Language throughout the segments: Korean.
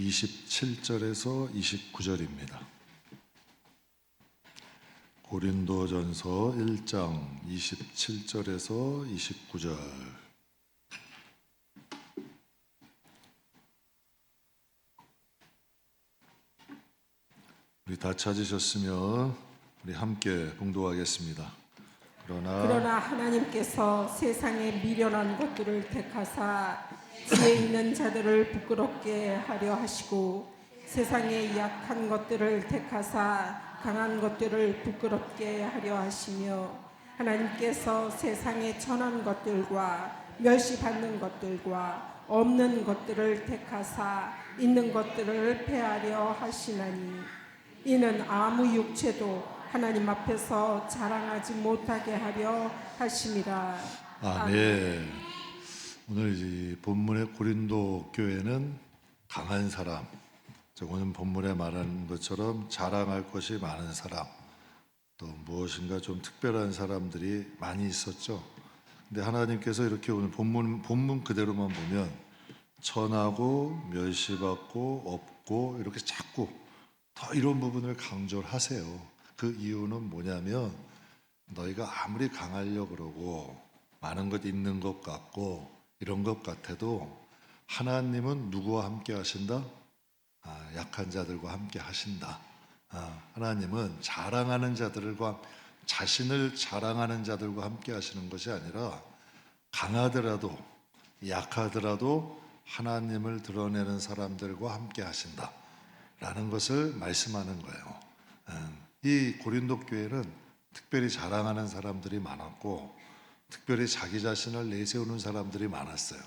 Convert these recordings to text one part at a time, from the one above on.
27절에서 29절입니다. 고린도전서 1장 27절에서 29절. 우리 다 찾으셨으면 우리 함께 봉독하겠습니다. 그러나 하나님께서 세상의 미련한 것들을 택하사 지혜 있는 자들을 부끄럽게 하려 하시고 세상의 약한 것들을 택하사 강한 것들을 부끄럽게 하려 하시며 하나님께서 세상의 천한 것들과 멸시받는 것들과 없는 것들을 택하사 있는 것들을 패하려 하시나니 이는 아무 육체도 하나님 앞에서 자랑하지 못하게 하려 하심이라. 아멘. 오늘 이 본문의 고린도 교회는 강한 사람, 오늘 본문에 말하는 것처럼 자랑할 것이 많은 사람, 또 무엇인가 좀 특별한 사람들이 많이 있었죠. 근데 하나님께서 이렇게 오늘 본문 그대로만 보면 천하고 멸시받고 없고 이렇게 자꾸 더 이런 부분을 강조를 하세요. 그 이유는 뭐냐면 너희가 아무리 강하려고 그러고 많은 것 있는 것 같고 이런 것 같아도 하나님은 누구와 함께 하신다? 약한 자들과 함께 하신다. 하나님은 자랑하는 자들과 자신을 자랑하는 자들과 함께 하시는 것이 아니라 강하더라도 약하더라도 하나님을 드러내는 사람들과 함께 하신다 라는 것을 말씀하는 거예요. 이 고린도 교회는 특별히 자랑하는 사람들이 많았고 특별히 자기 자신을 내세우는 사람들이 많았어요.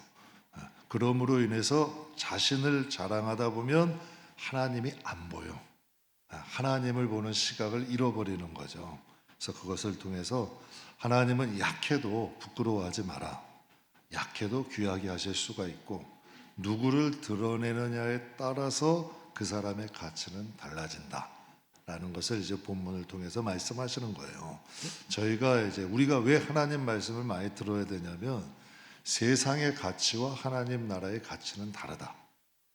그러므로 인해서 자신을 자랑하다 보면 하나님이 안 보여. 하나님을 보는 시각을 잃어버리는 거죠. 그래서 그것을 통해서 하나님은 약해도 부끄러워하지 마라. 약해도 귀하게 하실 수가 있고 누구를 드러내느냐에 따라서 그 사람의 가치는 달라진다 라는 것을 이제 본문을 통해서 말씀하시는 거예요. 우리가 왜 하나님 말씀을 많이 들어야 되냐면 세상의 가치와 하나님 나라의 가치는 다르다.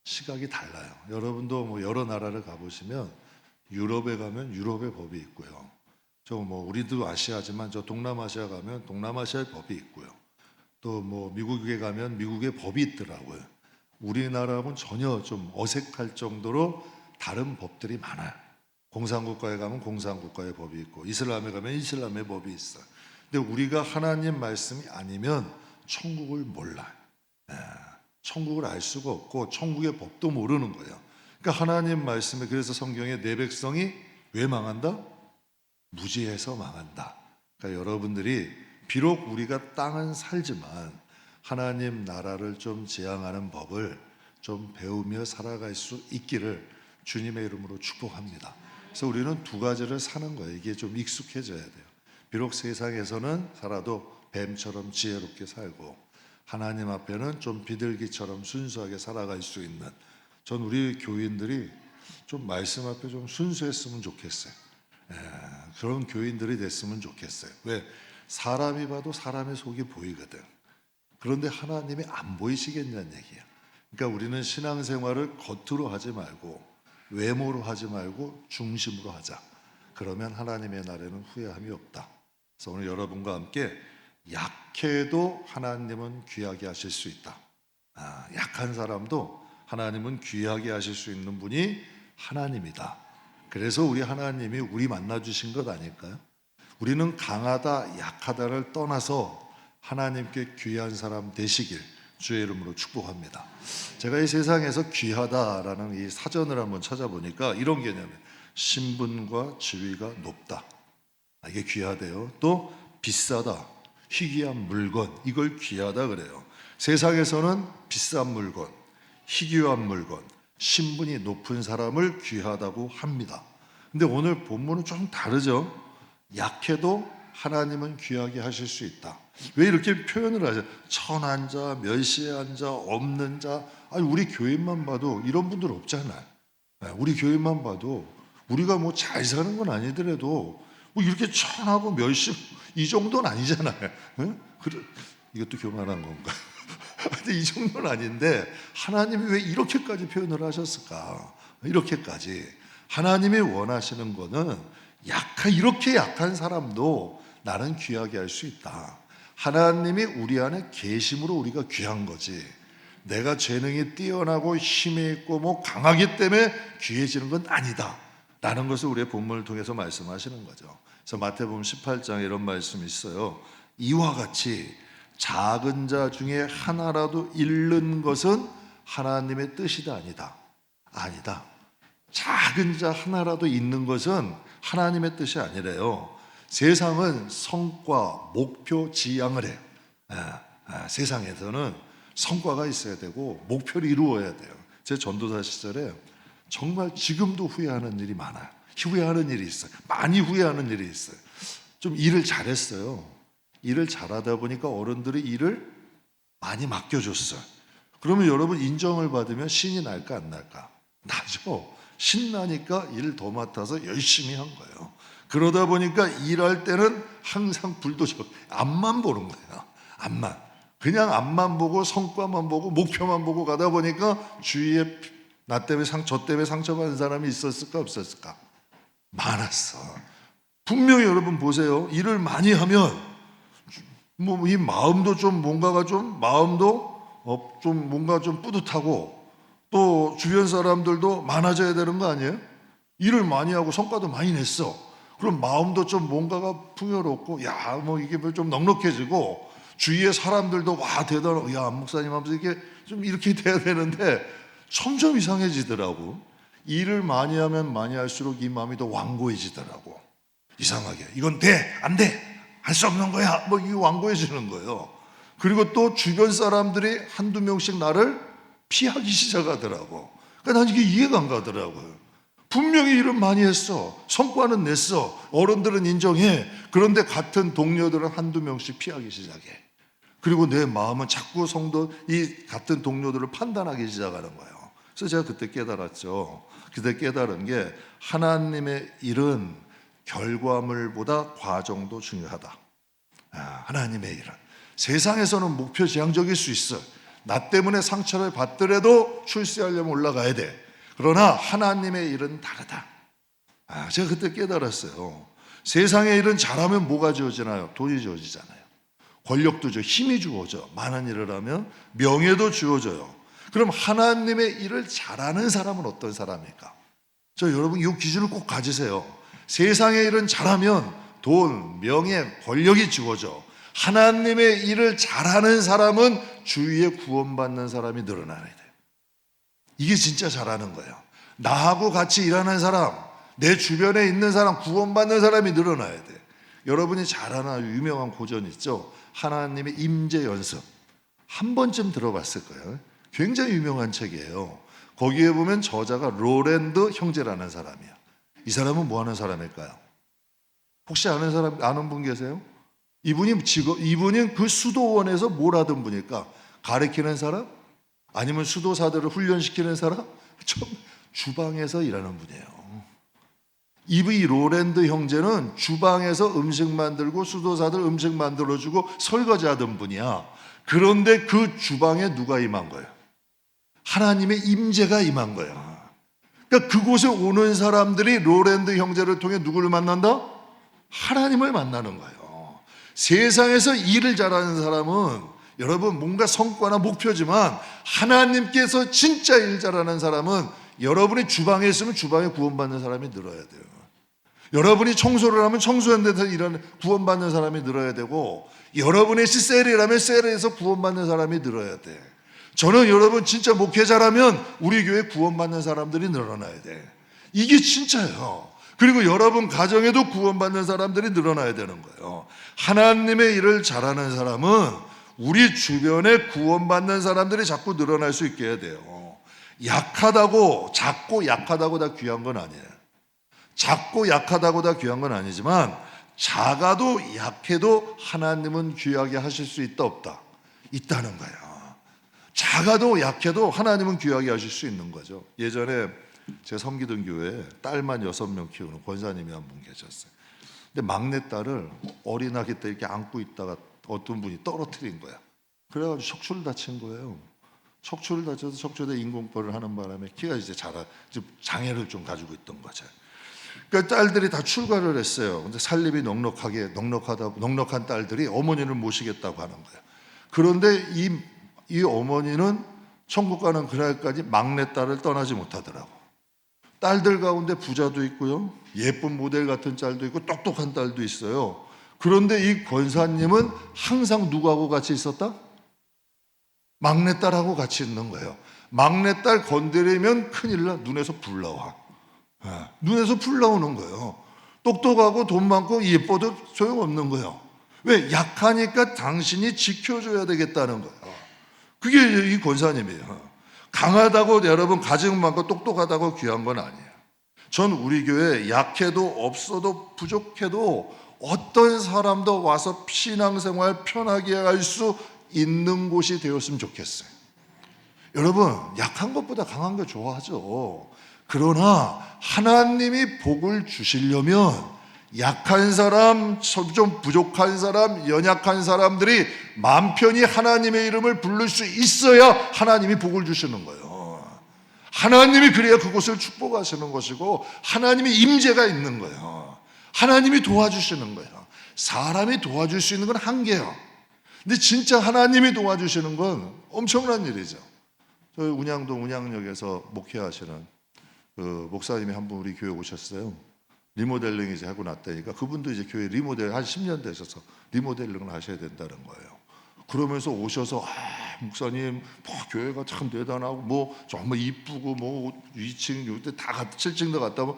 시각이 달라요. 여러분도 여러 나라를 가보시면 유럽에 가면 유럽의 법이 있고요. 우리도 아시아지만 동남아시아 가면 동남아시아의 법이 있고요. 또 미국에 가면 미국의 법이 있더라고요. 우리나라하고는 전혀 좀 어색할 정도로 다른 법들이 많아요. 공산국가에 가면 공산국가의 법이 있고 이슬람에 가면 이슬람의 법이 있어요. 근데 우리가 하나님 말씀이 아니면 천국을 몰라요. 천국을 알 수가 없고 천국의 법도 모르는 거예요. 그러니까 하나님 말씀에 그래서 성경에 내 백성이 왜 망한다? 무지해서 망한다. 그러니까 여러분들이 비록 우리가 땅은 살지만 하나님 나라를 좀 지향하는 법을 좀 배우며 살아갈 수 있기를 주님의 이름으로 축복합니다. 그래서 우리는 두 가지를 사는 거예요. 이게 좀 익숙해져야 돼요. 비록 세상에서는 살아도 뱀처럼 지혜롭게 살고 하나님 앞에는 좀 비둘기처럼 순수하게 살아갈 수 있는 전 우리 교인들이 좀 말씀 앞에 좀 순수했으면 좋겠어요. 그런 교인들이 됐으면 좋겠어요. 왜? 사람이 봐도 사람의 속이 보이거든. 그런데 하나님이 안 보이시겠냐는 얘기야. 그러니까 우리는 신앙생활을 겉으로 하지 말고 외모로 하지 말고 중심으로 하자. 그러면 하나님의 날에는 후회함이 없다. 그래서 오늘 여러분과 함께 약해도 하나님은 귀하게 하실 수 있다. 약한 사람도 하나님은 귀하게 하실 수 있는 분이 하나님이다. 그래서 우리 하나님이 우리 만나주신 것 아닐까요? 우리는 강하다 약하다를 떠나서 하나님께 귀한 사람 되시길 주의 이름으로 축복합니다. 제가 이 세상에서 귀하다라는 이 사전을 한번 찾아보니까 이런 개념이에요. 신분과 지위가 높다. 이게 귀하대요. 또 비싸다. 희귀한 물건. 이걸 귀하다 그래요. 세상에서는 비싼 물건, 희귀한 물건, 신분이 높은 사람을 귀하다고 합니다. 근데 오늘 본문은 좀 다르죠. 약해도 하나님은 귀하게 하실 수 있다. 왜 이렇게 표현을 하죠? 천한 자, 멸시한 자, 없는 자. 우리 교인만 봐도 이런 분들 없잖아요. 우리 교인만 봐도 우리가 잘 사는 건 아니더라도 이렇게 천하고 멸시 이 정도는 아니잖아요. 그래, 이것도 교만한 건가? 근데 이 정도는 아닌데 하나님이 왜 이렇게까지 표현을 하셨을까? 이렇게까지 하나님이 원하시는 거는 이렇게 약한 사람도 나는 귀하게 할 수 있다. 하나님이 우리 안에 계심으로 우리가 귀한 거지. 내가 재능이 뛰어나고 힘이 있고 뭐 강하기 때문에 귀해지는 건 아니다 라는 것을 우리의 본문을 통해서 말씀하시는 거죠. 그래서 마태복음 18장에 이런 말씀이 있어요. 이와 같이 작은 자 중에 하나라도 잃는 것은 하나님의 뜻이다 아니다. 아니다. 작은 자 하나라도 잃는 것은 하나님의 뜻이 아니래요. 세상은 성과, 목표, 지향을 해. 세상에서는 성과가 있어야 되고 목표를 이루어야 돼요. 제 전도사 시절에 정말 지금도 후회하는 일이 많아요. 후회하는 일이 있어요. 많이 후회하는 일이 있어요. 좀 일을 잘했어요. 일을 잘하다 보니까 어른들이 일을 많이 맡겨줬어요. 그러면 여러분 인정을 받으면 신이 날까 안 날까? 나죠. 신나니까 일 더 맡아서 열심히 한 거예요. 그러다 보니까 일할 때는 항상 불도저 앞만 보는 거예요. 앞만. 그냥 앞만 보고 성과만 보고 목표만 보고 가다 보니까 주위에 나 때문에 저 때문에 상처받은 사람이 있었을까 없었을까? 많았어. 분명히 여러분 보세요. 일을 많이 하면 뭐 이 마음도 좀 뭔가가 좀 마음도 좀 뭔가 좀 뿌듯하고 또 주변 사람들도 많아져야 되는 거 아니에요? 일을 많이 하고 성과도 많이 냈어. 그럼 마음도 좀 뭔가가 풍요롭고 야 뭐 이게 좀 넉넉해지고 주위의 사람들도 와 대단하고 야 목사님 하면서 이게 좀 이렇게 돼야 되는데 점점 이상해지더라고. 일을 많이 하면 많이 할수록 이 마음이 더 완고해지더라고. 이상하게 이건 돼 안 돼 할 수 없는 거야 뭐 이게 완고해지는 거예요. 그리고 또 주변 사람들이 한두 명씩 나를 피하기 시작하더라고. 그러니까 난 이게 이해가 안 가더라고요. 분명히 일은 많이 했어. 성과는 냈어. 어른들은 인정해. 그런데 같은 동료들은 한두 명씩 피하기 시작해. 그리고 내 마음은 자꾸 이 같은 동료들을 판단하기 시작하는 거예요. 그래서 제가 그때 깨달았죠. 그때 깨달은 게 하나님의 일은 결과물보다 과정도 중요하다. 하나님의 일은 세상에서는 목표 지향적일 수 있어. 나 때문에 상처를 받더라도 출세하려면 올라가야 돼. 그러나 하나님의 일은 다르다. 제가 그때 깨달았어요. 세상의 일은 잘하면 뭐가 주어지나요? 돈이 주어지잖아요. 권력도 줘, 힘이 주어져. 많은 일을 하면 명예도 주어져요. 그럼 하나님의 일을 잘하는 사람은 어떤 사람입니까? 여러분 이 기준을 꼭 가지세요. 세상의 일은 잘하면 돈, 명예, 권력이 주어져. 하나님의 일을 잘하는 사람은 주위에 구원받는 사람이 늘어나야 돼. 이게 진짜 잘하는 거예요. 나하고 같이 일하는 사람, 내 주변에 있는 사람, 구원받는 사람이 늘어나야 돼. 여러분이 잘 아는 유명한 고전 있죠? 하나님의 임재 연습. 한 번쯤 들어봤을 거예요. 굉장히 유명한 책이에요. 거기에 보면 저자가 로랜드 형제라는 사람이야. 이 사람은 뭐 하는 사람일까요? 혹시 아는 분 계세요? 이분이 그 수도원에서 뭘 하던 분일까? 가르치는 사람? 아니면 수도사들을 훈련시키는 사람? 주방에서 일하는 분이에요. 이 로랜드 형제는 주방에서 음식 만들고 수도사들 음식 만들어주고 설거지하던 분이야. 그런데 그 주방에 누가 임한 거예요? 하나님의 임재가 임한 거야. 그러니까 그곳에 오는 사람들이 로랜드 형제를 통해 누구를 만난다? 하나님을 만나는 거예요. 세상에서 일을 잘하는 사람은 여러분 뭔가 성과나 목표지만 하나님께서 진짜 일 잘하는 사람은 여러분이 주방에 있으면 주방에 구원받는 사람이 늘어야 돼요. 여러분이 청소를 하면 청소하는 데서 구원받는 사람이 늘어야 되고 여러분의 셀이라면 셀에서 구원받는 사람이 늘어야 돼. 저는 여러분 진짜 목회자라면 우리 교회 구원받는 사람들이 늘어나야 돼. 이게 진짜예요. 그리고 여러분 가정에도 구원받는 사람들이 늘어나야 되는 거예요. 하나님의 일을 잘하는 사람은 우리 주변에 구원받는 사람들이 자꾸 늘어날 수 있게 해야 돼요. 작고 약하다고 다 귀한 건 아니에요. 작고 약하다고 다 귀한 건 아니지만 작아도 약해도 하나님은 귀하게 하실 수 있다 없다? 있다는 거예요. 작아도 약해도 하나님은 귀하게 하실 수 있는 거죠. 예전에 제 섬기던 교회에 딸만 6명 키우는 권사님이 한 분 계셨어요. 근데 막내딸을 어린아기 때 이렇게 안고 있다가 어떤 분이 떨어뜨린 거야. 그래가지고 척추를 다친 거예요. 척추를 다쳐서 척추대 인공뼈를 하는 바람에 키가 이제 장애를 좀 가지고 있던 거죠. 그러니까 딸들이 다 출가를 했어요. 근데 살림이 넉넉한 딸들이 어머니를 모시겠다고 하는 거예요. 그런데 이 어머니는 천국 가는 그날까지 막내딸을 떠나지 못하더라고. 딸들 가운데 부자도 있고요, 예쁜 모델 같은 딸도 있고 똑똑한 딸도 있어요. 그런데 이 권사님은 항상 누구하고 같이 있었다? 막내딸하고 같이 있는 거예요. 막내딸 건드리면 큰일 나. 눈에서 불 나와. 눈에서 불 나오는 거예요. 똑똑하고 돈 많고 예뻐도 소용없는 거예요. 왜? 약하니까 당신이 지켜줘야 되겠다는 거예요. 그게 이 권사님이에요. 강하다고 여러분 가진 많고 똑똑하다고 귀한 건 아니에요. 전 우리 교회 약해도 없어도 부족해도 어떤 사람도 와서 신앙생활 편하게 할 수 있는 곳이 되었으면 좋겠어요. 여러분, 약한 것보다 강한 거 좋아하죠. 그러나 하나님이 복을 주시려면 약한 사람, 좀 부족한 사람, 연약한 사람들이 마음 편히 하나님의 이름을 부를 수 있어야 하나님이 복을 주시는 거예요. 하나님이 그래야 그곳을 축복하시는 것이고 하나님의 임재가 있는 거예요. 하나님이 도와주시는 거예요. 사람이 도와줄 수 있는 건 한계예요. 근데 진짜 하나님이 도와주시는 건 엄청난 일이죠. 저희 운양동 운양역에서 목회하시는 그 목사님이 한 분 우리 교회 오셨어요. 리모델링 이제 하고 났다니까 그분도 이제 교회 리모델 한 10년 되셔서 리모델링을 하셔야 된다는 거예요. 그러면서 오셔서 목사님 교회가 참 대단하고 뭐 정말 이쁘고 뭐 2층 6층 다 7층도 갔다 오면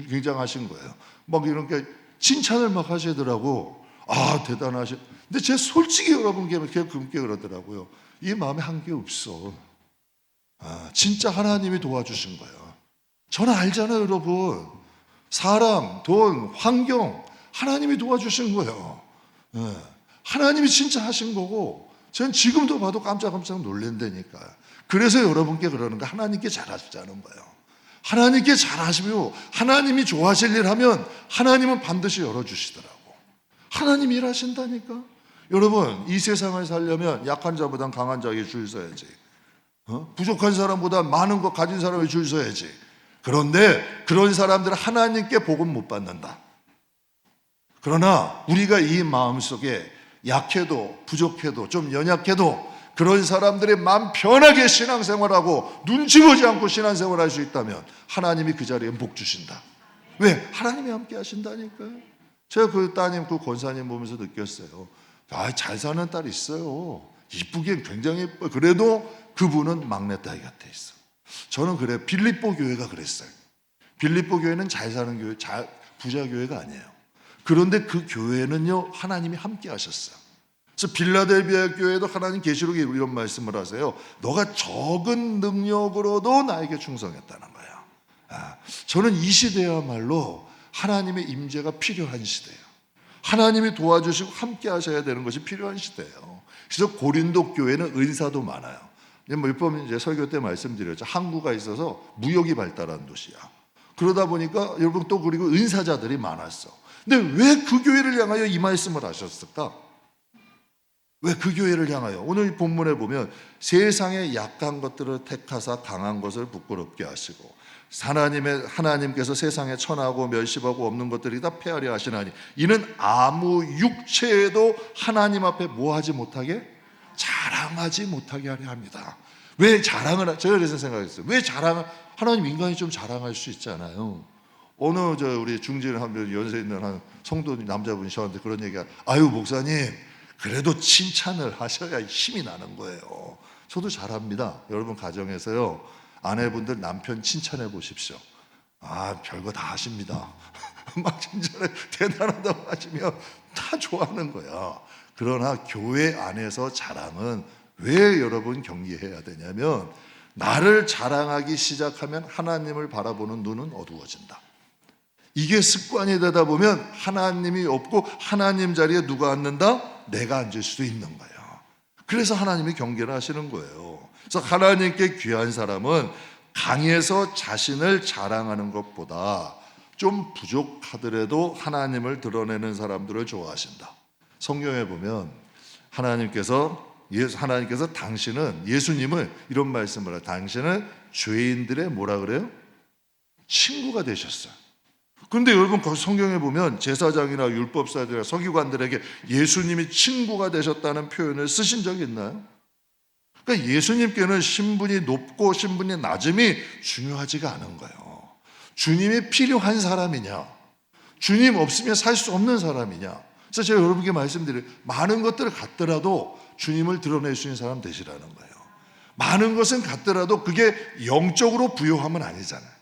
굉장하신 거예요. 막 이렇게 칭찬을 막 하시더라고. 대단하시. 근데 제가 솔직히 여러분께 그렇게 그러더라고요. 이 마음에 한게 없어. 진짜 하나님이 도와주신 거예요. 저는 알잖아요, 여러분. 사람, 돈, 환경 하나님이 도와주신 거예요. 하나님이 진짜 하신 거고 저는 지금도 봐도 깜짝깜짝 놀란다니까. 그래서 여러분께 그러는 거 하나님께 잘하시자는 거예요. 하나님께 잘하시며 하나님이 좋아하실 일 하면 하나님은 반드시 열어주시더라고. 하나님이 일하신다니까. 여러분, 이 세상을 살려면 약한 자보단 강한 자에게 줄 서야지. 부족한 사람보다 많은 것 가진 사람에게 줄 서야지. 그런데 그런 사람들은 하나님께 복은 못 받는다. 그러나 우리가 이 마음속에 약해도 부족해도 좀 연약해도 그런 사람들의 마음 편하게 신앙생활하고 눈치 보지 않고 신앙생활할 수 있다면 하나님이 그 자리에 복 주신다. 왜? 하나님이 함께 하신다니까요. 제가 그 따님, 그 권사님 보면서 느꼈어요. 잘 사는 딸 있어요. 이쁘긴 굉장히 예뻐요. 그래도 그분은 막내딸 같아 있어. 저는 그래요. 빌립보 교회가 그랬어요. 빌립보 교회는 잘 사는 교회, 부자 교회가 아니에요. 그런데 그 교회는요, 하나님이 함께 하셨어요. 그래서 빌라델비아 교회도 하나님 계시록에 이런 말씀을 하세요. 너가 적은 능력으로도 나에게 충성했다는 거예요. 저는 이 시대야말로 하나님의 임재가 필요한 시대예요. 하나님이 도와주시고 함께 하셔야 되는 것이 필요한 시대예요. 그래서 고린도 교회는 은사도 많아요. 몇 번 이제 설교 때 말씀드렸죠. 항구가 있어서 무역이 발달한 도시야. 그러다 보니까 여러분 또 그리고 은사자들이 많았어. 근데 왜 그 교회를 향하여 이 말씀을 하셨을까? 왜 그 교회를 향하여? 오늘 본문에 보면 세상의 약한 것들을 택하사 강한 것을 부끄럽게 하시고 하나님께서 세상에 천하고 멸시하고 없는 것들이 다 폐하려 하시나니 이는 아무 육체에도 하나님 앞에 뭐하지 못하게? 자랑하지 못하게 하려 합니다. 왜 자랑을 제가 그래서 생각했어요. 왜 하나님 인간이 좀 자랑할 수 있잖아요. 어느 우리 중진 한 연세 있는 한 성도 남자분이 저한테 그런 얘기가 아유 목사님 그래도 칭찬을 하셔야 힘이 나는 거예요. 저도 잘합니다. 여러분 가정에서요 아내분들 남편 칭찬해 보십시오. 별거 다 하십니다. 막 칭찬해 대단하다고 하시면 다 좋아하는 거야. 그러나 교회 안에서 자랑은 왜 여러분 경계해야 되냐면 나를 자랑하기 시작하면 하나님을 바라보는 눈은 어두워진다. 이게 습관이 되다 보면 하나님이 없고 하나님 자리에 누가 앉는다? 내가 앉을 수도 있는 거예요. 그래서 하나님이 경계를 하시는 거예요. 그래서 하나님께 귀한 사람은 강해서 자신을 자랑하는 것보다 좀 부족하더라도 하나님을 드러내는 사람들을 좋아하신다. 성경에 보면 하나님께서 하나님께서 예수님을 이런 말씀을 해요. 당신은 죄인들의 뭐라 그래요? 친구가 되셨어요. 그런데 여러분 성경에 보면 제사장이나 율법사들이나 서기관들에게 예수님이 친구가 되셨다는 표현을 쓰신 적이 있나요? 그러니까 예수님께는 신분이 높고 신분이 낮음이 중요하지가 않은 거예요. 주님이 필요한 사람이냐, 주님 없으면 살 수 없는 사람이냐. 그래서 제가 여러분께 말씀드려요. 많은 것들을 갖더라도 주님을 드러낼 수 있는 사람 되시라는 거예요. 많은 것은 갖더라도 그게 영적으로 부요함은 아니잖아요.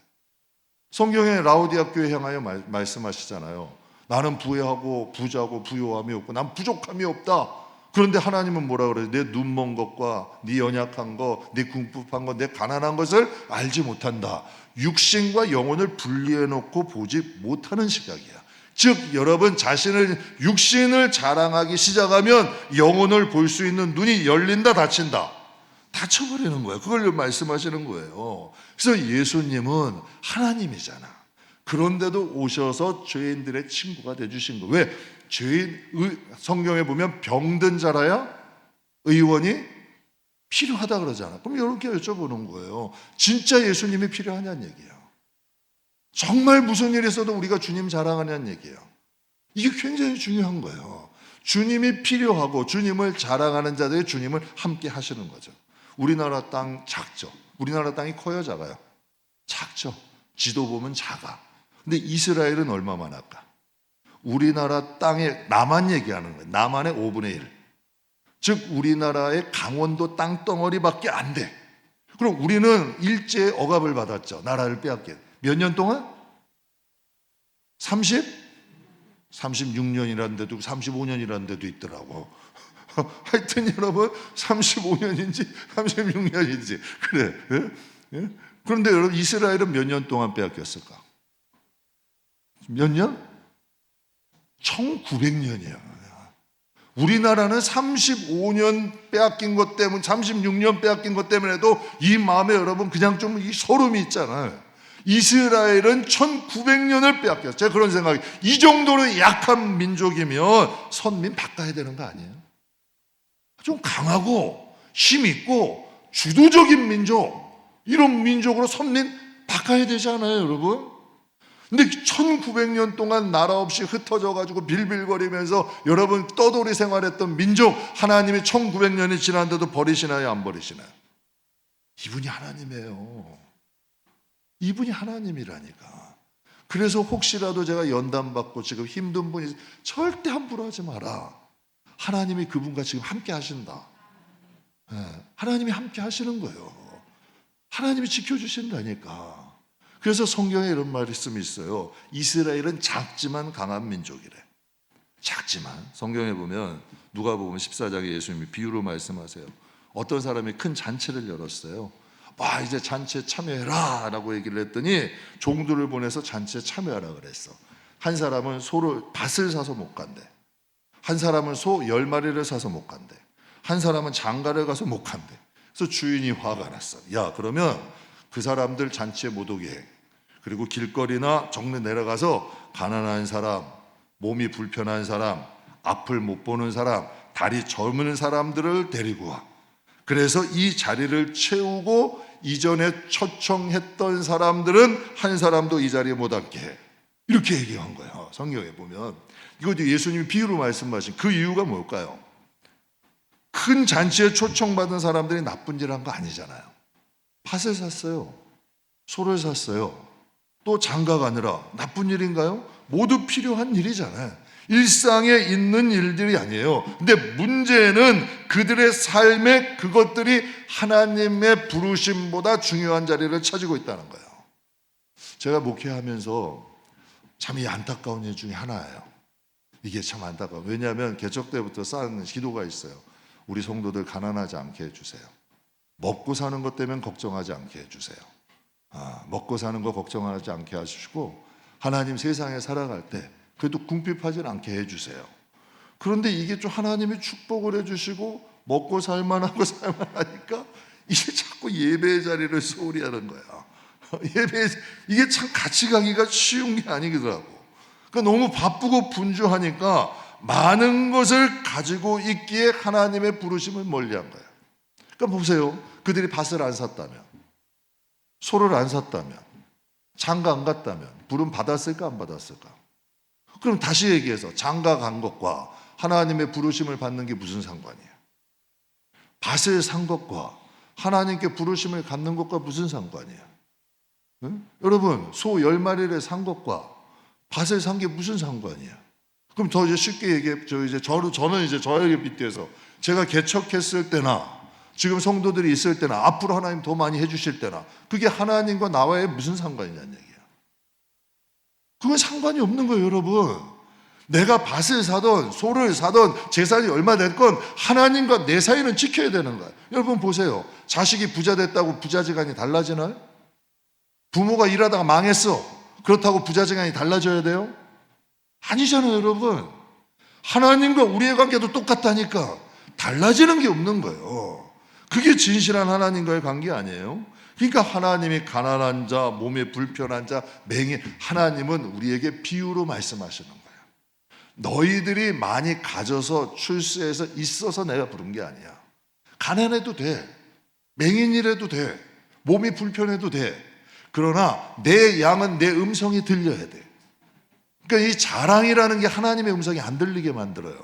성경에 라오디아 교회 향하여 말씀하시잖아요. 나는 부유하고 부자고 부요함이 없고 난 부족함이 없다. 그런데 하나님은 뭐라 그래요? 내 눈먼 것과 네 연약한 것, 네 궁핍한 것, 내 가난한 것을 알지 못한다. 육신과 영혼을 분리해 놓고 보지 못하는 시각이야. 즉 여러분 자신을 육신을 자랑하기 시작하면 영혼을 볼 수 있는 눈이 열린다 닫힌다? 닫혀버리는 거예요. 그걸 말씀하시는 거예요. 그래서 예수님은 하나님이잖아. 그런데도 오셔서 죄인들의 친구가 되주신 거예요. 왜? 성경에 보면 병든 자라야 의원이 필요하다 그러잖아. 그럼 이렇게 여쭤보는 거예요. 진짜 예수님이 필요하냐는 얘기예요. 정말 무슨 일이 있어도 우리가 주님 자랑하냐는 얘기예요. 이게 굉장히 중요한 거예요. 주님이 필요하고 주님을 자랑하는 자들이 주님을 함께 하시는 거죠. 우리나라 땅 작죠. 우리나라 땅이 커요, 작아요? 작죠. 지도 보면 작아. 근데 이스라엘은 얼마만 할까? 우리나라 땅에 남한 얘기하는 거예요. 남한의 5분의 1. 즉 우리나라의 강원도 땅덩어리밖에 안 돼. 그럼 우리는 일제의 억압을 받았죠. 나라를 빼앗긴. 몇 년 동안? 36년이라는 데도 35년이라는 데도 있더라고. 하여튼 여러분 35년인지 36년인지 그래. 예? 그런데 여러분 이스라엘은 몇 년 동안 빼앗겼을까? 몇 년? 1900년이야. 우리나라는 35년 빼앗긴 것 때문에 36년 빼앗긴 것 때문에도 이 마음에 여러분 그냥 좀 이 소름이 있잖아요. 이스라엘은 1900년을 빼앗겼어요. 제가 그런 생각이, 이 정도로 약한 민족이면 선민 바꿔야 되는 거 아니에요? 좀 강하고 힘 있고 주도적인 민족, 이런 민족으로 선민 바꿔야 되지 않아요, 여러분? 근데 1900년 동안 나라 없이 흩어져 가지고 빌빌거리면서 여러분 떠돌이 생활했던 민족, 하나님이 1900년이 지났는데도 버리시나요, 안 버리시나요? 이분이 하나님이에요. 이분이 하나님이라니까. 그래서 혹시라도 제가 연단받고 지금 힘든 분이 절대 함부로 하지 마라. 하나님이 그분과 지금 함께 하신다. 하나님이 함께 하시는 거예요. 하나님이 지켜주신다니까. 그래서 성경에 이런 말씀이 있어요. 이스라엘은 작지만 강한 민족이래. 작지만. 성경에 보면 누가복음 14장에 예수님이 비유로 말씀하세요. 어떤 사람이 큰 잔치를 열었어요. 와, 이제 잔치에 참여해라 라고 얘기를 했더니 종들을 보내서 잔치에 참여하라 그랬어. 한 사람은 소를 밭을 사서 못 간대. 한 사람은 소 10마리를 사서 못 간대. 한 사람은 장가를 가서 못 간대. 그래서 주인이 화가 났어. 야, 그러면 그 사람들 잔치에 못 오게 해. 그리고 길거리나 정례 내려가서 가난한 사람, 몸이 불편한 사람, 앞을 못 보는 사람, 다리 젊은 사람들을 데리고 와. 그래서 이 자리를 채우고 이전에 초청했던 사람들은 한 사람도 이 자리에 못 앉게 해. 이렇게 얘기한 거예요. 성경에 보면. 이것도 예수님이 비유로 말씀하신 그 이유가 뭘까요? 큰 잔치에 초청받은 사람들이 나쁜 일을 한 거 아니잖아요. 팥을 샀어요. 소를 샀어요. 또 장가 가느라 나쁜 일인가요? 모두 필요한 일이잖아요. 일상에 있는 일들이 아니에요. 근데 문제는 그들의 삶에 그것들이 하나님의 부르심보다 중요한 자리를 차지고 있다는 거예요. 제가 목회하면서 참 이 안타까운 일 중에 하나예요. 이게 참 안타까워요. 왜냐하면 개척 때부터 쌓은 기도가 있어요. 우리 성도들 가난하지 않게 해주세요. 먹고 사는 것 때문에 걱정하지 않게 해주세요. 먹고 사는 거 걱정하지 않게 하시고 하나님 세상에 살아갈 때 그래도 궁핍하지 않게 해주세요. 그런데 이게 좀 하나님이 축복을 해주시고 먹고 살만하고 살만하니까 이게 자꾸 예배의 자리를 소홀히 하는 거야. 이게 참 같이 가기가 쉬운 게 아니더라고. 그러니까 너무 바쁘고 분주하니까 많은 것을 가지고 있기에 하나님의 부르심을 멀리한 거예요. 그러니까 보세요. 그들이 밭을 안 샀다면, 소를 안 샀다면, 장가 안 갔다면 부름 받았을까 안 받았을까? 그럼 다시 얘기해서 장가 간 것과 하나님의 부르심을 받는 게 무슨 상관이에요? 밭을 산 것과 하나님께 부르심을 갖는 것과 무슨 상관이에요? 응? 여러분, 소 10마리를 산 것과 밭을 산 게 무슨 상관이에요? 그럼 더 이제 쉽게 얘기해, 저는 이제 저에게 빗대서 제가 개척했을 때나 지금 성도들이 있을 때나 앞으로 하나님 더 많이 해주실 때나 그게 하나님과 나와의 무슨 상관이냐는 얘기예요. 그건 상관이 없는 거예요, 여러분. 내가 밭을 사던 소를 사던 재산이 얼마 됐건 하나님과 내 사이는 지켜야 되는 거예요. 여러분 보세요. 자식이 부자 됐다고 부자지간이 달라지나요? 부모가 일하다가 망했어. 그렇다고 부자지간이 달라져야 돼요? 아니잖아요, 여러분. 하나님과 우리의 관계도 똑같다니까. 달라지는 게 없는 거예요. 그게 진실한 하나님과의 관계 아니에요? 그러니까 하나님이 가난한 자, 몸에 불편한 자, 맹인, 하나님은 우리에게 비유로 말씀하시는 거예요. 너희들이 많이 가져서 출세해서 있어서 내가 부른 게 아니야. 가난해도 돼. 맹인이라도 돼. 몸이 불편해도 돼. 그러나 내 양은 내 음성이 들려야 돼. 그러니까 이 자랑이라는 게 하나님의 음성이 안 들리게 만들어요.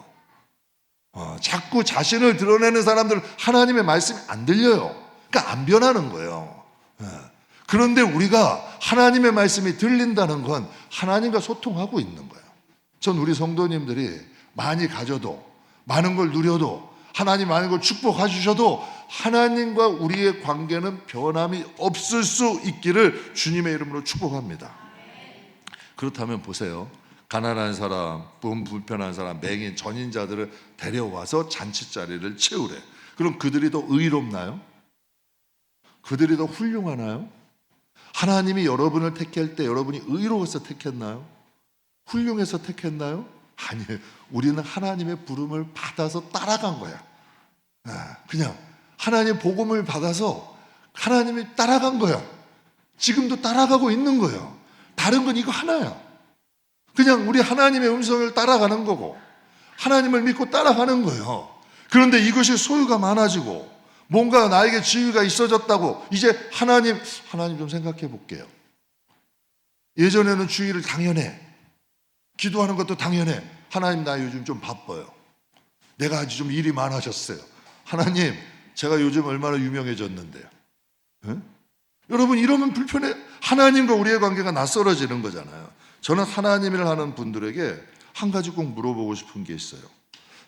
자꾸 자신을 드러내는 사람들은 하나님의 말씀이 안 들려요. 그러니까 안 변하는 거예요. 그런데 우리가 하나님의 말씀이 들린다는 건 하나님과 소통하고 있는 거예요. 전 우리 성도님들이 많이 가져도 많은 걸 누려도 하나님 많은 걸 축복해 주셔도 하나님과 우리의 관계는 변함이 없을 수 있기를 주님의 이름으로 축복합니다. 그렇다면 보세요. 가난한 사람, 몸 불편한 사람, 맹인, 전인자들을 데려와서 잔치자리를 채우래. 그럼 그들이 더 의롭나요? 그들이 더 훌륭하나요? 하나님이 여러분을 택할 때 여러분이 의로워서 택했나요? 훌륭해서 택했나요? 아니에요. 우리는 하나님의 부름을 받아서 따라간 거야. 그냥 하나님 복음을 받아서 하나님이 따라간 거야. 지금도 따라가고 있는 거예요. 다른 건 이거 하나야. 그냥 우리 하나님의 음성을 따라가는 거고 하나님을 믿고 따라가는 거예요. 그런데 이것이 소유가 많아지고 뭔가 나에게 지위가 있어졌다고 이제 하나님 좀 생각해 볼게요. 예전에는 주의를 당연해. 기도하는 것도 당연해. 하나님 나 요즘 좀 바빠요. 내가 아주 좀 일이 많아졌어요. 하나님 제가 요즘 얼마나 유명해졌는데요. 응? 여러분 이러면 불편해. 하나님과 우리의 관계가 낯설어지는 거잖아요. 저는 하나님을 하는 분들에게 한 가지 꼭 물어보고 싶은 게 있어요.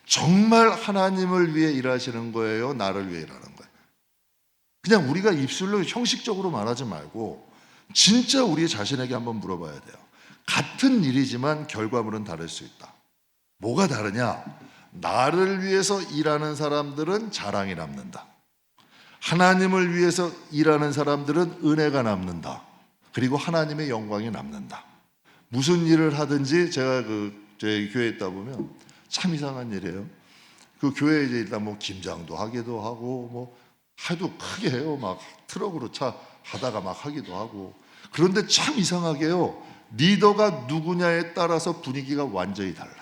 정말 하나님을 위해 일하시는 거예요? 나를 위해 일하는 거예요? 그냥 우리가 입술로 형식적으로 말하지 말고 진짜 우리 자신에게 한번 물어봐야 돼요. 같은 일이지만 결과물은 다를 수 있다. 뭐가 다르냐? 나를 위해서 일하는 사람들은 자랑이 남는다. 하나님을 위해서 일하는 사람들은 은혜가 남는다. 그리고 하나님의 영광이 남는다. 무슨 일을 하든지 제가 저희 교회에 있다 보면 참 이상한 일이에요. 그 교회에 이제 일단 뭐 김장도 하기도 하고 뭐 하도 크게 해요. 막 트럭으로 차 하다가 막 하기도 하고. 그런데 참 이상하게요. 리더가 누구냐에 따라서 분위기가 완전히 달라.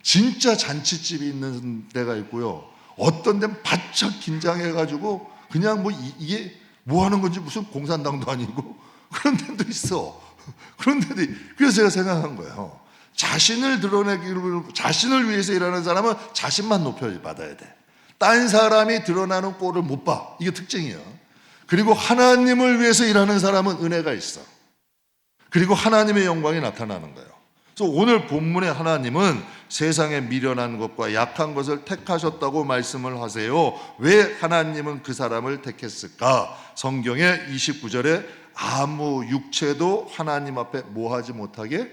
진짜 잔치집이 있는 데가 있고요. 어떤 데는 바짝 긴장해가지고 그냥 뭐 이게 뭐 하는 건지 무슨 공산당도 아니고 그런 데도 있어. 그런데 그래서 제가 생각한 거예요. 자신을 드러내기로 자신을 위해서 일하는 사람은 자신만 높여받아야 돼. 딴 사람이 드러나는 꼴을 못 봐. 이게 특징이야. 그리고 하나님을 위해서 일하는 사람은 은혜가 있어. 그리고 하나님의 영광이 나타나는 거예요. 그래서 오늘 본문의 하나님은 세상에 미련한 것과 약한 것을 택하셨다고 말씀을 하세요. 왜 하나님은 그 사람을 택했을까? 성경에 29절에 아무 육체도 하나님 앞에 뭐하지 못하게?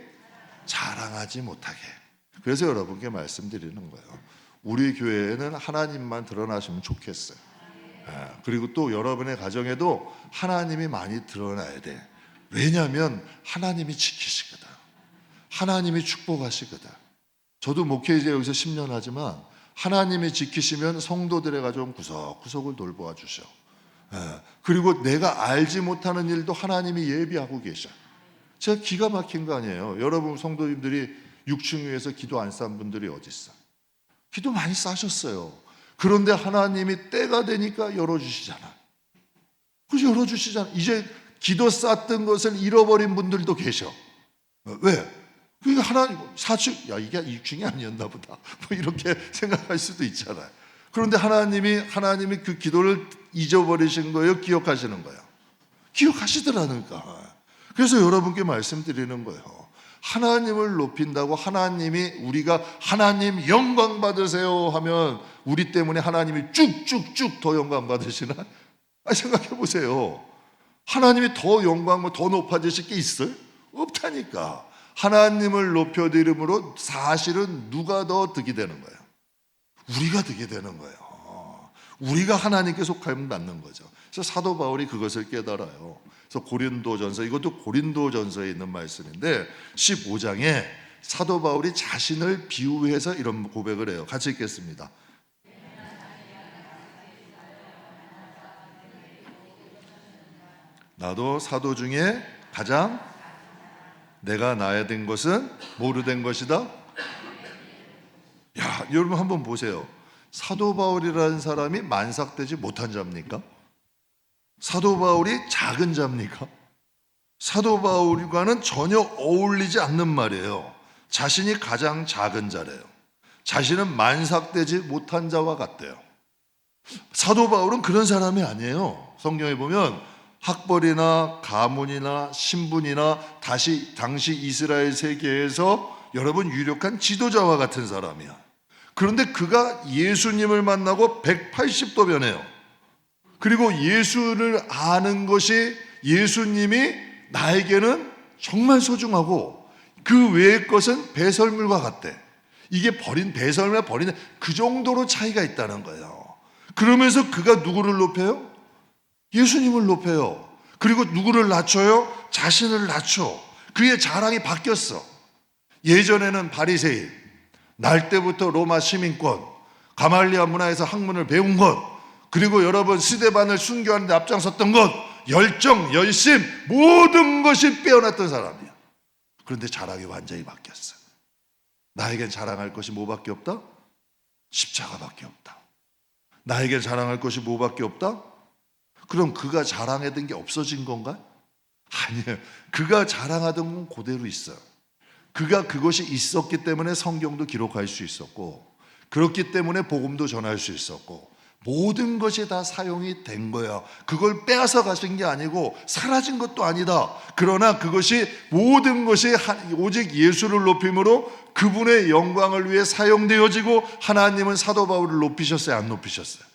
자랑하지 못하게. 그래서 여러분께 말씀드리는 거예요. 우리 교회에는 하나님만 드러나시면 좋겠어요. 그리고 또 여러분의 가정에도 하나님이 많이 드러나야 돼. 왜냐하면 하나님이 지키시거든. 하나님이 축복하시거든. 저도 목회 이제 여기서 10년 하지만 하나님이 지키시면 성도들의 가정 구석구석을 돌보아 주셔. 그리고 내가 알지 못하는 일도 하나님이 예비하고 계셔. 제가 기가 막힌 거 아니에요. 여러분 성도님들이 6층 위에서 기도 안 싼 분들이 어디 있어? 기도 많이 싸셨어요. 그런데 하나님이 때가 되니까 열어주시잖아. 그래서 열어주시잖아. 이제 기도 쌌던 것을 잃어버린 분들도 계셔. 왜? 그러니까 하나님 4층, 야 이게 6층이 아니었나 보다, 뭐 이렇게 생각할 수도 있잖아요. 그런데 하나님이 그 기도를 잊어버리신 거예요, 기억하시는 거예요? 기억하시더라니까. 그래서 여러분께 말씀드리는 거예요. 하나님을 높인다고 하나님이, 우리가 하나님 영광 받으세요 하면 우리 때문에 하나님이 쭉쭉쭉 더 영광 받으시나? 생각해 보세요. 하나님이 더 영광, 더 높아지실 게 있어요? 없다니까. 하나님을 높여드림으로 사실은 누가 더 득이 되는 거예요? 우리가 득이 되는 거예요. 우리가 하나님께 속함을 받는 거죠. 그래서 사도 바울이 그것을 깨달아요. 그래서 고린도전서, 이것도 고린도전서에 있는 말씀인데 15장에 사도 바울이 자신을 비유해서 이런 고백을 해요. 같이 읽겠습니다. 나도 사도 중에 가장 내가 나야 된 것은 뭐로 된 것이다? 야, 여러분 한번 보세요. 사도 바울이라는 사람이 만삭되지 못한 자입니까? 사도 바울이 작은 자입니까? 사도 바울과는 전혀 어울리지 않는 말이에요. 자신이 가장 작은 자래요. 자신은 만삭되지 못한 자와 같대요. 사도 바울은 그런 사람이 아니에요. 성경에 보면 학벌이나 가문이나 신분이나 당시 이스라엘 세계에서 여러분 유력한 지도자와 같은 사람이야. 그런데 그가 예수님을 만나고 180도 변해요. 그리고 예수를 아는 것이, 예수님이 나에게는 정말 소중하고 그 외의 것은 배설물과 같대. 이게 배설물에 버리는 그 정도로 차이가 있다는 거예요. 그러면서 그가 누구를 높여요? 예수님을 높여요. 그리고 누구를 낮춰요? 자신을 낮춰. 그의 자랑이 바뀌었어. 예전에는 바리새인, 날 때부터 로마 시민권, 가말리아 문화에서 학문을 배운 것, 그리고 여러분 스데반을 순교하는 데 앞장섰던 것, 열정, 열심, 모든 것이 빼어났던 사람이야. 그런데 자랑이 완전히 바뀌었어. 나에겐 자랑할 것이 뭐밖에 없다? 십자가밖에 없다. 나에겐 자랑할 것이 뭐밖에 없다? 그럼 그가 자랑하던 게 없어진 건가? 아니에요. 그가 자랑하던 건 그대로 있어요. 그가 그것이 있었기 때문에 성경도 기록할 수 있었고, 그렇기 때문에 복음도 전할 수 있었고, 모든 것이 다 사용이 된 거야. 그걸 빼앗아 가신 게 아니고 사라진 것도 아니다. 그러나 그것이, 모든 것이 오직 예수를 높임으로 그분의 영광을 위해 사용되어지고, 하나님은 사도 바울을 높이셨어요, 안 높이셨어요?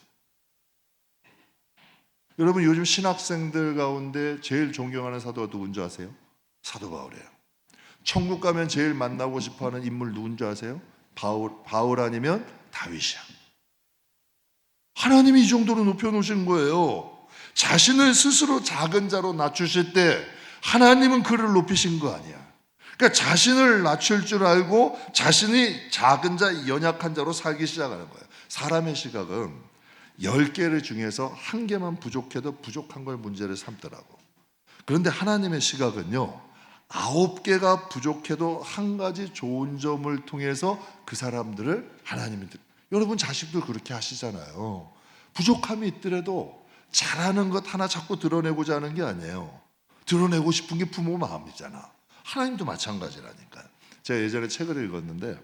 여러분 요즘 신학생들 가운데 제일 존경하는 사도가 누군 줄 아세요? 사도 바울이에요. 천국 가면 제일 만나고 싶어하는 인물 누군 줄 아세요? 바울 아니면 다윗이야. 하나님이 이 정도로 높여놓으신 거예요. 자신을 스스로 작은 자로 낮추실 때 하나님은 그를 높이신 거 아니야. 그러니까 자신을 낮출 줄 알고 자신이 작은 자, 연약한 자로 살기 시작하는 거예요. 사람의 시각은 10개를 중에서 한 개만 부족해도 부족한 걸 문제를 삼더라고. 그런데 하나님의 시각은요, 9개가 부족해도 한 가지 좋은 점을 통해서 그 사람들을 하나님이, 여러분 자식들 그렇게 하시잖아요. 부족함이 있더라도 잘하는 것 하나 자꾸 드러내고자 하는 게 아니에요. 드러내고 싶은 게 부모 마음이잖아. 하나님도 마찬가지라니까요. 제가 예전에 책을 읽었는데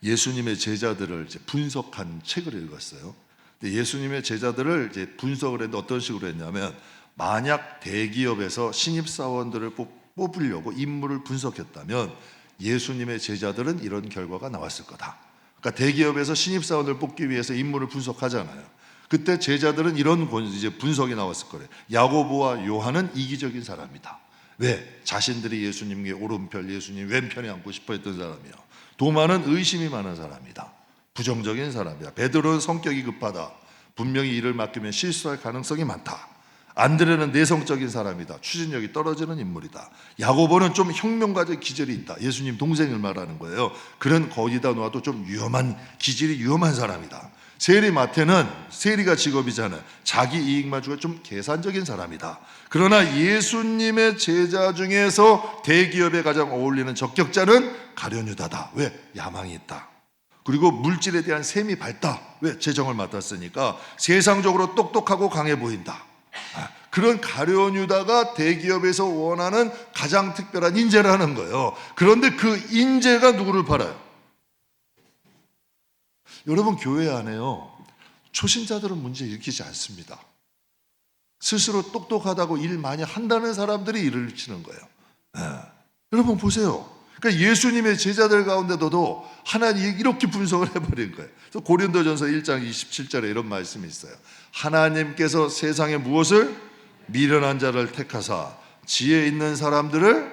예수님의 제자들을 이제 분석한 책을 읽었어요. 예수님의 제자들을 이제 분석을 했는데 어떤 식으로 했냐면, 만약 대기업에서 신입사원들을 뽑으려고 인물을 분석했다면 예수님의 제자들은 이런 결과가 나왔을 거다. 그러니까 대기업에서 신입사원을 뽑기 위해서 인물을 분석하잖아요. 그때 제자들은 이런 이제 분석이 나왔을 거래요. 야고보와 요한은 이기적인 사람이다. 왜? 자신들이 예수님의 오른편, 예수님 왼편에 앉고 싶어 했던 사람이요. 도마는 의심이 많은 사람이다. 부정적인 사람이야. 베드로는 성격이 급하다. 분명히 일을 맡기면 실수할 가능성이 많다. 안드레는 내성적인 사람이다. 추진력이 떨어지는 인물이다. 야고보는 좀 혁명가적 기질이 있다. 예수님 동생을 말하는 거예요. 그는 거기다 놓아도 좀 위험한, 기질이 위험한 사람이다. 세리가 직업이잖아요. 자기 이익만 주고 좀 계산적인 사람이다. 그러나 예수님의 제자 중에서 대기업에 가장 어울리는 적격자는 가룟 유다다. 왜? 야망이 있다. 그리고 물질에 대한 셈이 밝다. 왜? 재정을 맡았으니까 세상적으로 똑똑하고 강해 보인다. 그런 가룟 유다가 대기업에서 원하는 가장 특별한 인재라는 거예요. 그런데 그 인재가 누구를 팔아요? 여러분, 교회 안에요, 초신자들은 문제 일으키지 않습니다. 스스로 똑똑하다고 일 많이 한다는 사람들이 일을 일으키는 거예요. 여러분 보세요. 그러니까 예수님의 제자들 가운데도 하나님이 이렇게 분석을 해버린 거예요. 그래서 고린도전서 1장 27절에 이런 말씀이 있어요. 하나님께서 세상에 무엇을? 미련한 자를 택하사 지혜 있는 사람들을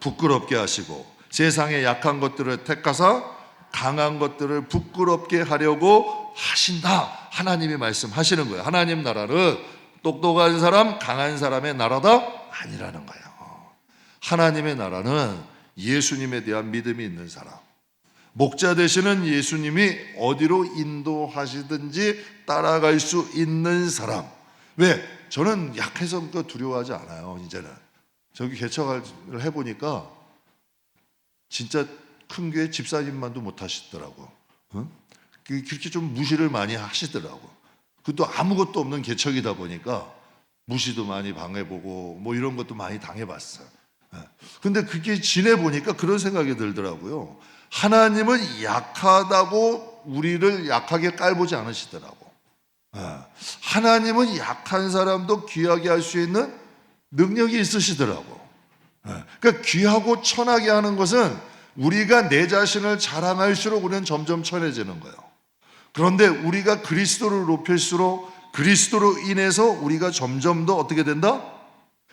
부끄럽게 하시고 세상의 약한 것들을 택하사 강한 것들을 부끄럽게 하려고 하신다. 하나님이 말씀하시는 거예요. 하나님 나라는 똑똑한 사람, 강한 사람의 나라다 아니라는 거예요. 하나님의 나라는 예수님에 대한 믿음이 있는 사람, 목자 되시는 예수님이 어디로 인도하시든지 따라갈 수 있는 사람. 왜? 저는 약해서 두려워하지 않아요. 이제는 저기 개척을 해보니까 진짜 큰 교회 집사님만도 못 하시더라고. 그렇게 좀 무시를 많이 하시더라고. 그것도 아무것도 없는 개척이다 보니까 무시도 많이 당해보고 뭐 이런 것도 많이 당해봤어요. 근데 그렇게 지내보니까 그런 생각이 들더라고요. 하나님은 약하다고 우리를 약하게 깔보지 않으시더라고. 하나님은 약한 사람도 귀하게 할 수 있는 능력이 있으시더라고. 그러니까 귀하고 천하게 하는 것은 우리가 내 자신을 자랑할수록 우리는 점점 천해지는 거예요. 그런데 우리가 그리스도를 높일수록 그리스도로 인해서 우리가 점점 더 어떻게 된다?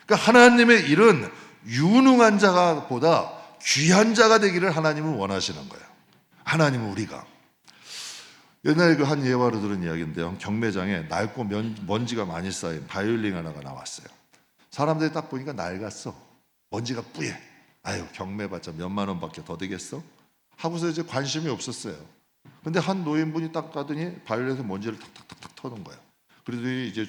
그러니까 하나님의 일은 유능한 자가 보다 귀한 자가 되기를 하나님은 원하시는 거예요. 하나님은 우리가. 옛날에 그 한 예화로 들은 이야기인데요. 경매장에 낡고 먼지가 많이 쌓인 바이올린 하나가 나왔어요. 사람들이 딱 보니까 낡았어. 먼지가 뿌예. 아유, 경매봤자 몇만 원밖에 더 되겠어? 하고서 이제 관심이 없었어요. 근데 한 노인분이 딱 가더니 바이올린에서 먼지를 탁탁탁탁 터는 거예요. 그러더니 이제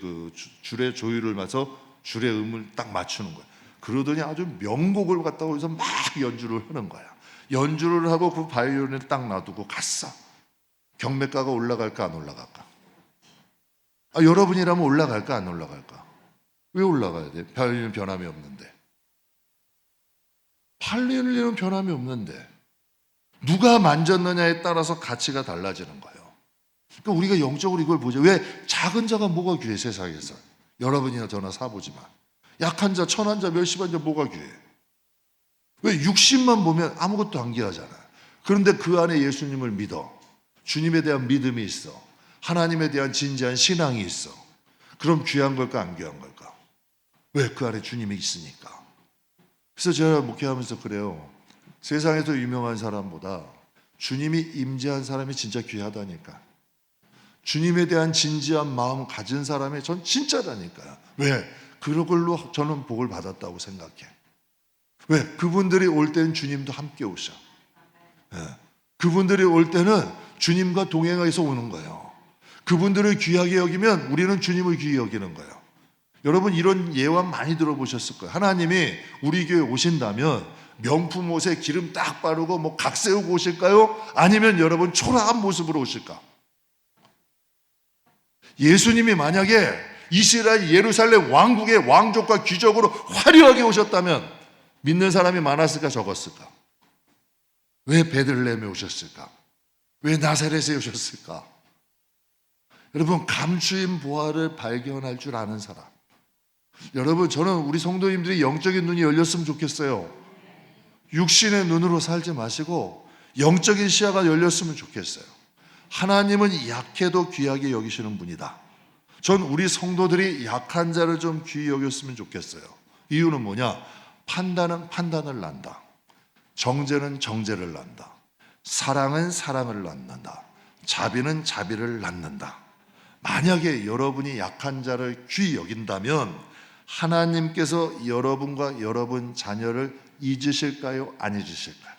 그 줄의 조율을 맞춰 줄의 음을 딱 맞추는 거예요. 그러더니 아주 명곡을 갖다가 여기서 막 연주를 하는 거야. 연주를 하고 그 바이올린을 딱 놔두고 갔어. 경매가가 올라갈까 안 올라갈까? 여러분이라면 올라갈까 안 올라갈까? 왜 올라가야 돼? 바이올린은 변함이 없는데. 바이올린은 변함이 없는데 누가 만졌느냐에 따라서 가치가 달라지는 거예요. 그러니까 우리가 영적으로 이걸 보죠. 왜? 작은 자가 뭐가 귀해 세상에서. 여러분이나 저나 사보지만 약한 자, 천한 자, 멸시한 자 뭐가 귀해? 왜? 육신만 보면 아무것도 안 귀하잖아. 그런데 그 안에 예수님을 믿어. 주님에 대한 믿음이 있어. 하나님에 대한 진지한 신앙이 있어. 그럼 귀한 걸까 안 귀한 걸까? 왜? 그 안에 주님이 있으니까. 그래서 제가 목회하면서 그래요. 세상에서 유명한 사람보다 주님이 임재한 사람이 진짜 귀하다니까. 주님에 대한 진지한 마음 가진 사람이 전 진짜라니까요. 왜? 그걸로 저는 복을 받았다고 생각해. 왜? 그분들이 올 때는 주님도 함께 오셔. 그분들이 올 때는 주님과 동행해서 오는 거예요. 그분들을 귀하게 여기면 우리는 주님을 귀히 여기는 거예요. 여러분 이런 예화 많이 들어보셨을 거예요. 하나님이 우리 교회에 오신다면 명품 옷에 기름 딱 바르고 뭐 각 세우고 오실까요? 아니면 여러분 초라한 모습으로 오실까? 예수님이 만약에 이스라엘 예루살렘 왕국의 왕족과 귀족으로 화려하게 오셨다면 믿는 사람이 많았을까 적었을까? 왜 베들레헴에 오셨을까? 왜 나사렛에 오셨을까? 여러분 감추인 보화를 발견할 줄 아는 사람. 여러분 저는 우리 성도님들이 영적인 눈이 열렸으면 좋겠어요. 육신의 눈으로 살지 마시고 영적인 시야가 열렸으면 좋겠어요. 하나님은 약해도 귀하게 여기시는 분이다. 전 우리 성도들이 약한 자를 좀 귀히 여겼으면 좋겠어요. 이유는 뭐냐? 판단은 판단을 낳는다. 정죄는 정죄를 낳는다. 사랑은 사랑을 낳는다. 자비는 자비를 낳는다. 만약에 여러분이 약한 자를 귀히 여긴다면 하나님께서 여러분과 여러분 자녀를 잊으실까요? 안 잊으실까요?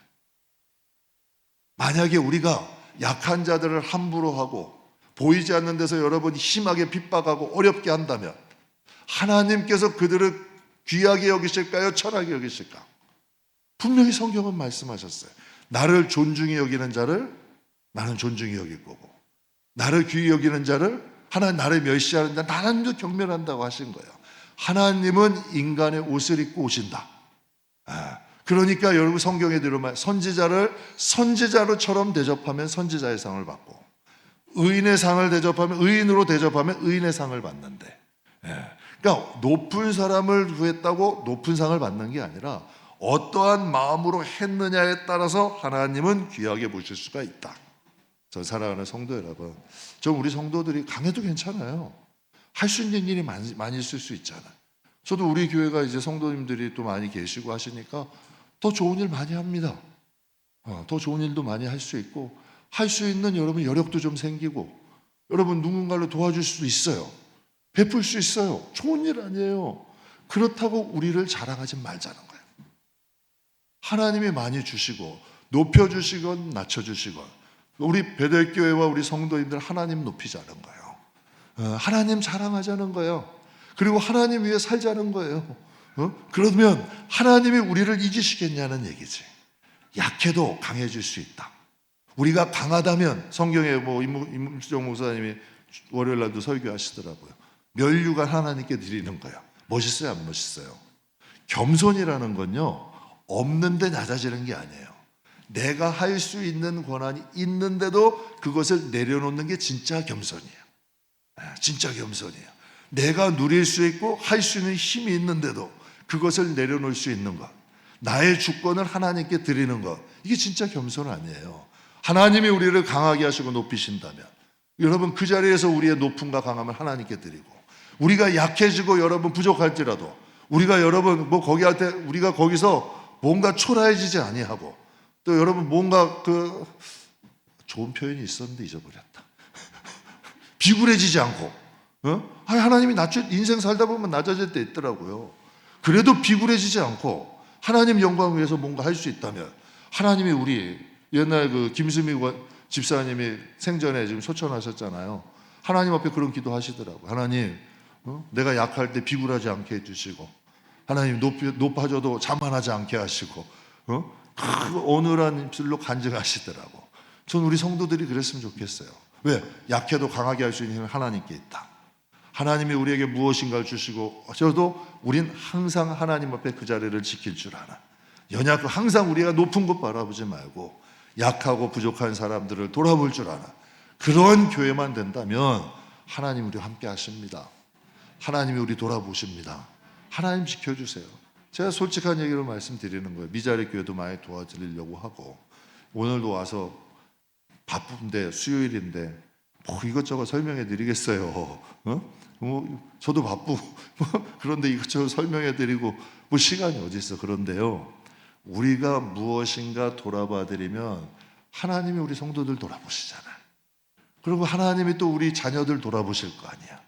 만약에 우리가 약한 자들을 함부로 하고 보이지 않는 데서 여러분이 심하게 핍박하고 어렵게 한다면 하나님께서 그들을 귀하게 여기실까요? 천하게 여기실까? 분명히 성경은 말씀하셨어요. 나를 존중히 여기는 자를 나는 존중히 여길 거고, 나를 귀히 여기는 자를 하나님, 나를 멸시하는 자 하나님도 경멸한다고 하신 거예요. 하나님은 인간의 옷을 입고 오신다. 그러니까 여러분 성경에 들으면 선지자를 선지자로처럼 대접하면 선지자의 상을 받고, 의인의 상을 대접하면 의인으로 대접하면 의인의 상을 받는데, 그러니까 높은 사람을 구했다고 높은 상을 받는 게 아니라 어떠한 마음으로 했느냐에 따라서 하나님은 귀하게 보실 수가 있다. 저 사랑하는 성도 여러분, 저 우리 성도들이 강해도 괜찮아요. 할 수 있는 일이 많이 있을 수 있잖아요. 저도 우리 교회가 이제 성도님들이 또 많이 계시고 하시니까 더 좋은 일 많이 합니다. 더 좋은 일도 많이 할 수 있고, 할 수 있는 여러분 여력도 좀 생기고, 여러분 누군가를 도와줄 수도 있어요. 베풀 수 있어요. 좋은 일 아니에요. 그렇다고 우리를 자랑하지 말자는 거예요. 하나님이 많이 주시고 높여주시건 낮춰주시건 우리 베델교회와 우리 성도님들 하나님 높이자는 거예요. 하나님 자랑하자는 거예요. 그리고 하나님 위해 살자는 거예요. 그러면 하나님이 우리를 잊으시겠냐는 얘기지. 약해도 강해질 수 있다. 우리가 강하다면, 성경에 임수정 목사님이 월요일 날도 설교하시더라고요. 면류관 하나님께 드리는 거예요. 멋있어요, 안 멋있어요? 겸손이라는 건요, 없는데 낮아지는 게 아니에요. 내가 할 수 있는 권한이 있는데도 그것을 내려놓는 게 진짜 겸손이에요. 진짜 겸손이에요. 내가 누릴 수 있고 할 수 있는 힘이 있는데도 그것을 내려놓을 수 있는 것, 나의 주권을 하나님께 드리는 것, 이게 진짜 겸손 아니에요. 하나님이 우리를 강하게 하시고 높이신다면 여러분 그 자리에서 우리의 높음과 강함을 하나님께 드리고, 우리가 약해지고 여러분 부족할지라도 우리가 여러분 거기 할 때 우리가 거기서 뭔가 초라해지지 아니하고, 또 여러분 뭔가 좋은 표현이 있었는데 잊어버렸다. 비굴해지지 않고, 하나님이 인생 살다 보면 낮아질 때 있더라고요. 그래도 비굴해지지 않고 하나님 영광을 위해서 뭔가 할 수 있다면, 하나님이 우리 옛날 김수미 집사님이 생전에 지금 소천하셨잖아요. 하나님 앞에 그런 기도 하시더라고요. 하나님, 내가 약할 때 비굴하지 않게 해주시고, 하나님 높아져도 자만하지 않게 하시고, 그 어눌한 입술로 간증하시더라고. 전 우리 성도들이 그랬으면 좋겠어요. 왜? 약해도 강하게 할 수 있는 힘은 하나님께 있다. 하나님이 우리에게 무엇인가를 주시고, 저도 우린 항상 하나님 앞에 그 자리를 지킬 줄 알아. 연약하고 항상 우리가 높은 것 바라보지 말고 약하고 부족한 사람들을 돌아볼 줄 알아. 그런 교회만 된다면 하나님 우리와 함께 하십니다. 하나님이 우리 돌아보십니다. 하나님 지켜주세요. 제가 솔직한 얘기로 말씀드리는 거예요. 미자리 교회도 많이 도와드리려고 하고, 오늘도 와서 바쁜데 수요일인데 이것저것 설명해 드리겠어요. 저도 바쁘고 그런데 이것저것 설명해 드리고 시간이 어디 있어. 그런데요, 우리가 무엇인가 돌아봐 드리면 하나님이 우리 성도들 돌아보시잖아요. 그리고 하나님이 또 우리 자녀들 돌아보실 거 아니야.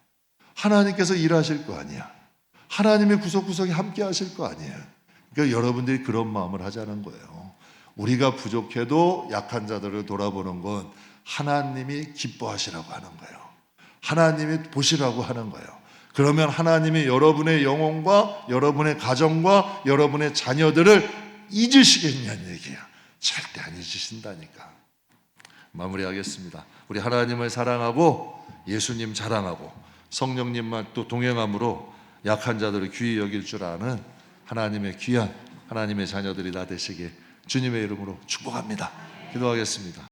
하나님께서 일하실 거 아니야. 하나님의 구석구석에 함께 하실 거 아니에요. 그러니까 여러분들이 그런 마음을 하자는 거예요. 우리가 부족해도 약한 자들을 돌아보는 건 하나님이 기뻐하시라고 하는 거예요. 하나님이 보시라고 하는 거예요. 그러면 하나님이 여러분의 영혼과 여러분의 가정과 여러분의 자녀들을 잊으시겠냐는 얘기야. 절대 안 잊으신다니까. 마무리하겠습니다. 우리 하나님을 사랑하고 예수님 자랑하고 성령님만 또 동행함으로 약한 자들을 귀히 여길 줄 아는 하나님의 귀한 하나님의 자녀들이 다 되시길 주님의 이름으로 축복합니다. 기도하겠습니다.